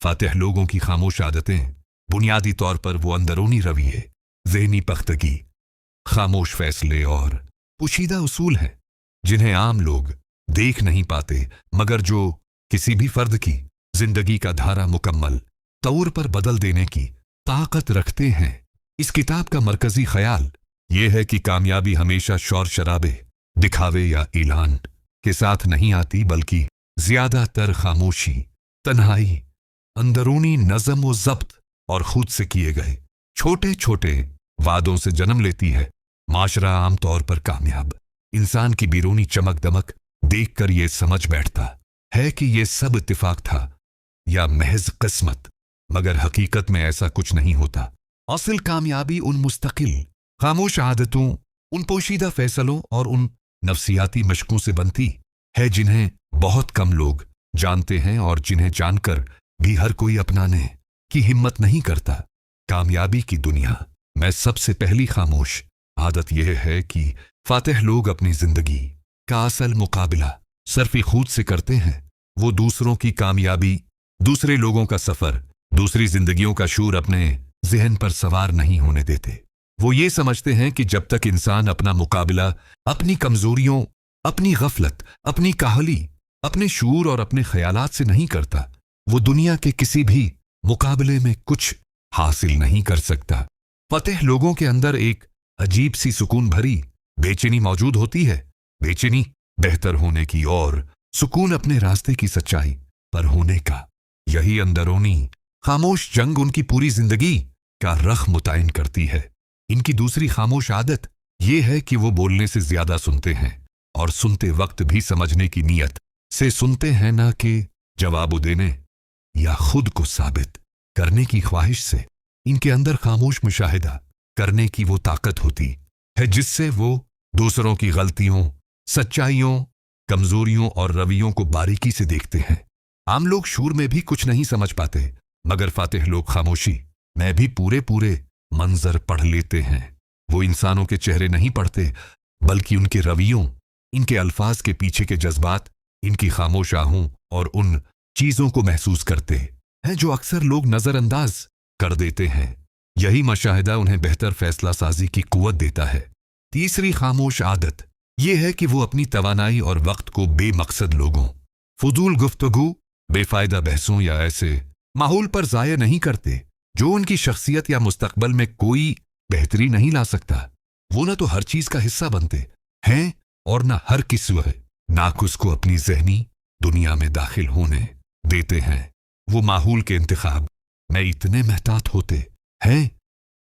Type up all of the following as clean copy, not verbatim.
Fatih लोगों की खामोश आदतें, बुनियादी तौर पर वो अंदरूनी रवैये, ज़हनी पख्तगी, खामोश फैसले और पोशीदा उसूल हैं जिन्हें आम लोग देख नहीं पाते, मगर जो किसी भी फर्द की जिंदगी का धारा मुकम्मल तौर पर बदल देने की ताकत रखते हैं। इस किताब का मरकजी ख्याल ये है कि कामयाबी हमेशा शौर शराबे, दिखावे या ऐलान के साथ नहीं आती, बल्कि ज्यादातर खामोशी, तन्हाई, अंदरूनी नज़म व ज़ब्त और खुद से किए गए छोटे छोटे वादों से जन्म लेती है। माशरा आमतौर पर कामयाब इंसान की बैरूनी चमक दमक देखकर ये समझ बैठता है कि ये सब इत्तेफाक था या महज किस्मत, मगर हकीकत में ऐसा कुछ नहीं होता। असल कामयाबी उन मुस्तकिल खामोश आदतों, उन पोशीदा फैसलों और उन नफ्सियाती मशकों से बनती है जिन्हें बहुत कम लोग जानते हैं और जिन्हें जानकर भी हर कोई अपनाने की हिम्मत नहीं करता। कामयाबी की दुनिया में सबसे पहली खामोश आदत यह है कि फातिह लोग अपनी जिंदगी का असल मुकाबला सर्फ खुद से करते हैं। वो दूसरों की कामयाबी, दूसरे लोगों का सफर, दूसरी जिंदगियों का शूर अपने जहन पर सवार नहीं होने देते। वो ये समझते हैं कि जब तक इंसान अपना मुकाबला अपनी कमजोरियों, अपनी गफलत, अपनी काहली, अपने शूर और अपने ख्यालात से नहीं करता, वो दुनिया के किसी भी मुकाबले में कुछ हासिल नहीं कर सकता। फतेह लोगों के अंदर एक अजीब सी सुकून भरी बेचैनी मौजूद होती है। बेचैनी बेहतर होने की और सुकून अपने रास्ते की सच्चाई पर होने का। यही अंदरूनी खामोश जंग उनकी पूरी जिंदगी का रख मुतयन करती है। इनकी दूसरी खामोश आदत यह है कि वो बोलने से ज्यादा सुनते हैं और सुनते वक्त भी समझने की नीयत से सुनते हैं, न कि जवाब देने या खुद को साबित करने की ख्वाहिश से। इनके अंदर खामोश मुशाहिदा करने की वो ताकत होती है जिससे वो दूसरों की गलतियों, सच्चाइयों, कमजोरियों और रवैयों को बारीकी से देखते हैं। आम लोग शूर में भी कुछ नहीं समझ पाते, मगर फातिह लोग खामोशी में भी पूरे पूरे मंजर पढ़ लेते हैं। वो इंसानों के चेहरे नहीं पढ़ते, बल्कि उनके रवैयों, इनके अल्फाज के पीछे के जज्बात, इनकी खामोश आहों और उन चीजों को महसूस करते हैं जो अक्सर लोग नजरअंदाज कर देते हैं। यही मशाहिदा उन्हें बेहतर फैसला साजी की कुव्वत देता है। तीसरी खामोश आदत यह है कि वो अपनी तवानाई और वक्त को बेमकसद लोगों, फजूल गुफ्तगू, बेफायदा बहसों या ऐसे माहौल पर जाया नहीं करते जो उनकी शख्सियत या मुस्तकबल में कोई बेहतरी नहीं ला सकता। वो न तो हर चीज का हिस्सा बनते हैं और न हर किसी नाकुस को अपनी जहनी दुनिया में दाखिल होने देते हैं। वो माहौल के इंतखाब में इतने महतात होते हैं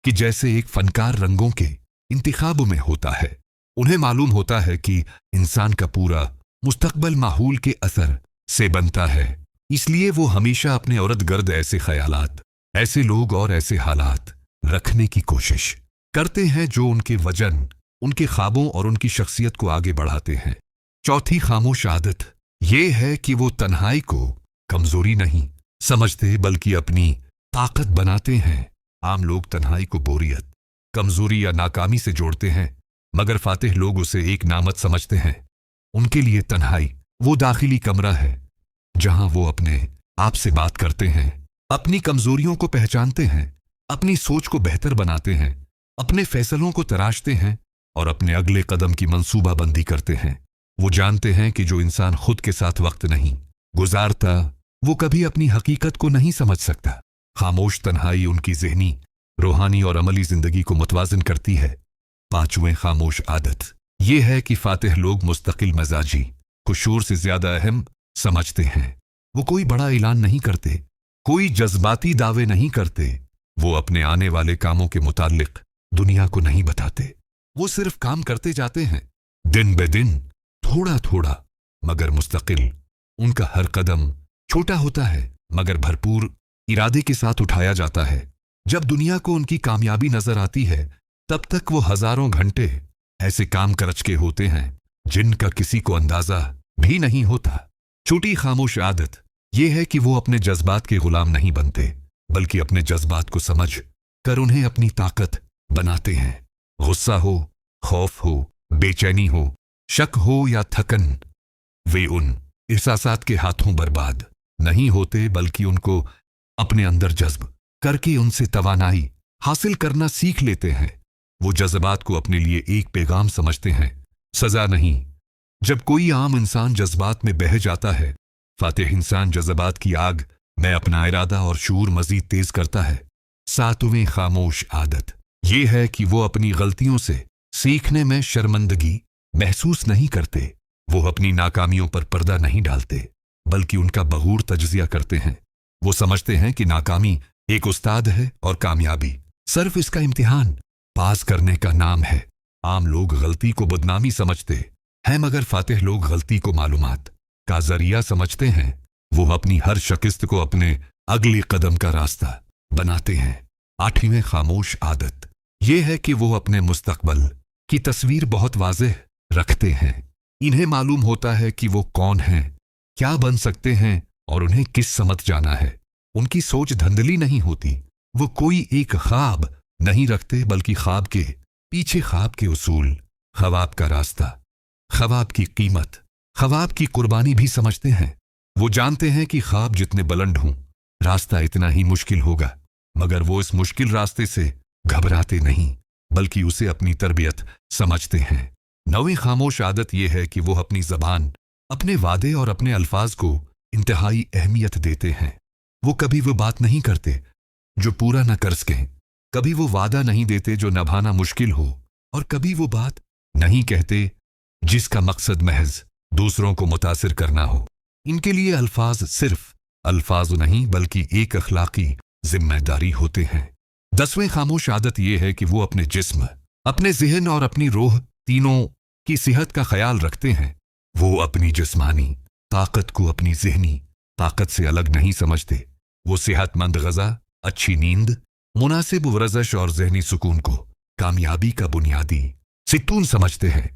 कि जैसे एक फनकार रंगों के इंतखाब में होता है। उन्हें मालूम होता है कि इंसान का पूरा मुस्तकबल माहौल के असर से बनता है, इसलिए वो हमेशा अपने औरत गर्द ऐसे ख्यालात, ऐसे लोग और ऐसे हालात रखने की कोशिश करते हैं जो उनके वजन, उनके ख्वाबों और उनकी शख्सियत को आगे बढ़ाते हैं। चौथी खामोश आदत ये है कि वो तन्हाई को कमजोरी नहीं समझते, बल्कि अपनी ताकत बनाते हैं। आम लोग तन्हाई को बोरियत, कमजोरी या नाकामी से जोड़ते हैं, मगर फातिह लोग उसे एक नामत समझते हैं। उनके लिए तन्हाई वो दाखिली कमरा है जहां वो अपने आप से बात करते हैं, अपनी कमजोरियों को पहचानते हैं, अपनी सोच को बेहतर बनाते हैं, अपने फैसलों को तराशते हैं और अपने अगले कदम की मंसूबाबंदी करते हैं। वो जानते हैं कि जो इंसान खुद के साथ वक्त नहीं गुजारता, वो कभी अपनी हकीकत को नहीं समझ सकता। खामोश तन्हाई उनकी ज़हनी, रूहानी और अमली जिंदगी को मुतवाज़िन करती है। पांचवें खामोश आदत यह है कि फातिह लोग मुस्तकिल मजाजी को शोर से ज्यादा अहम समझते हैं। वो कोई बड़ा ऐलान नहीं करते, कोई जज्बाती दावे नहीं करते। वो अपने आने वाले कामों के मुताल्लिक दुनिया को नहीं बताते। वो सिर्फ काम करते जाते हैं, दिन ब दिन, थोड़ा थोड़ा, मगर मुस्तकिल। उनका हर कदम छोटा होता है, मगर भरपूर इरादे के साथ उठाया जाता है। जब दुनिया को उनकी कामयाबी नजर आती है, तब तक वो हजारों घंटे ऐसे काम करच के होते हैं जिनका किसी को अंदाजा भी नहीं होता। छोटी खामोश आदत यह है कि वो अपने जज्बात के गुलाम नहीं बनते, बल्कि अपने जज्बात को समझ कर उन्हें अपनी ताकत बनाते हैं। गुस्सा हो, खौफ हो, बेचैनी हो, शक हो या थकन, वे उन एहसासात के हाथों बर्बाद नहीं होते, बल्कि उनको अपने अंदर जज्ब करके उनसे तवानाई हासिल करना सीख लेते हैं। वो जज्बात को अपने लिए एक पैगाम समझते हैं, सजा नहीं। जब कोई आम इंसान जज्बात में बह जाता है, फातिह इंसान जज्बात की आग में अपना इरादा और शूर मजीद तेज करता है। सातवें खामोश आदत यह है कि वो अपनी गलतियों से सीखने में शर्मिंदगी महसूस नहीं करते। वो अपनी नाकामियों पर पर्दा नहीं डालते, बल्कि उनका बगूर तज्जिया करते हैं। वो समझते हैं कि नाकामी एक उस्ताद है और कामयाबी सिर्फ इसका इम्तिहान पास करने का नाम है। आम लोग गलती को बदनामी समझते हैं, मगर फातिह लोग गलती को मालूमात का जरिया समझते हैं। वो अपनी हर शिकस्त को अपने अगले कदम का रास्ता बनाते हैं। आठवीं खामोश आदत यह है कि वो अपने मुस्तकबल की तस्वीर बहुत वाज़ेह रखते हैं। इन्हें मालूम होता है कि वो कौन हैं, क्या बन सकते हैं और उन्हें किस समत जाना है। उनकी सोच धंधली नहीं होती। वो कोई एक ख्वाब नहीं रखते, बल्कि ख्वाब के पीछे ख्वाब के उसूल, ख्वाब का रास्ता, ख्वाब की कीमत, ख्वाब की कुर्बानी भी समझते हैं। वो जानते हैं कि ख्वाब जितने बुलंद हों, रास्ता इतना ही मुश्किल होगा, मगर वो इस मुश्किल रास्ते से घबराते नहीं, बल्कि उसे अपनी तरबियत समझते हैं। नौवीं खामोश आदत यह है कि वो अपनी ज़बान, अपने वादे और अपने अल्फाज को इंतहाई अहमियत देते हैं। वो कभी वो बात नहीं करते जो पूरा न कर सकें, कभी वो वादा नहीं देते जो निभाना मुश्किल हो, और कभी वो बात नहीं कहते जिसका मकसद महज दूसरों को मुतासिर करना हो। इनके लिए अल्फाज सिर्फ अल्फाज नहीं, बल्कि एक अखलाकी जिम्मेदारी होते हैं। 10वें खामोश आदत यह है कि वो अपने जिस्म, अपने ज़हन और अपनी रूह तीनों की सेहत का ख्याल रखते हैं। वो अपनी जिस्मानी ताकत को अपनी ज़हनी ताकत से अलग नहीं समझते। वो सेहतमंद ग़िज़ा, अच्छी नींद, मुनासिब वर्जिश और ज़हनी सुकून को कामयाबी का बुनियादी सितून समझते हैं।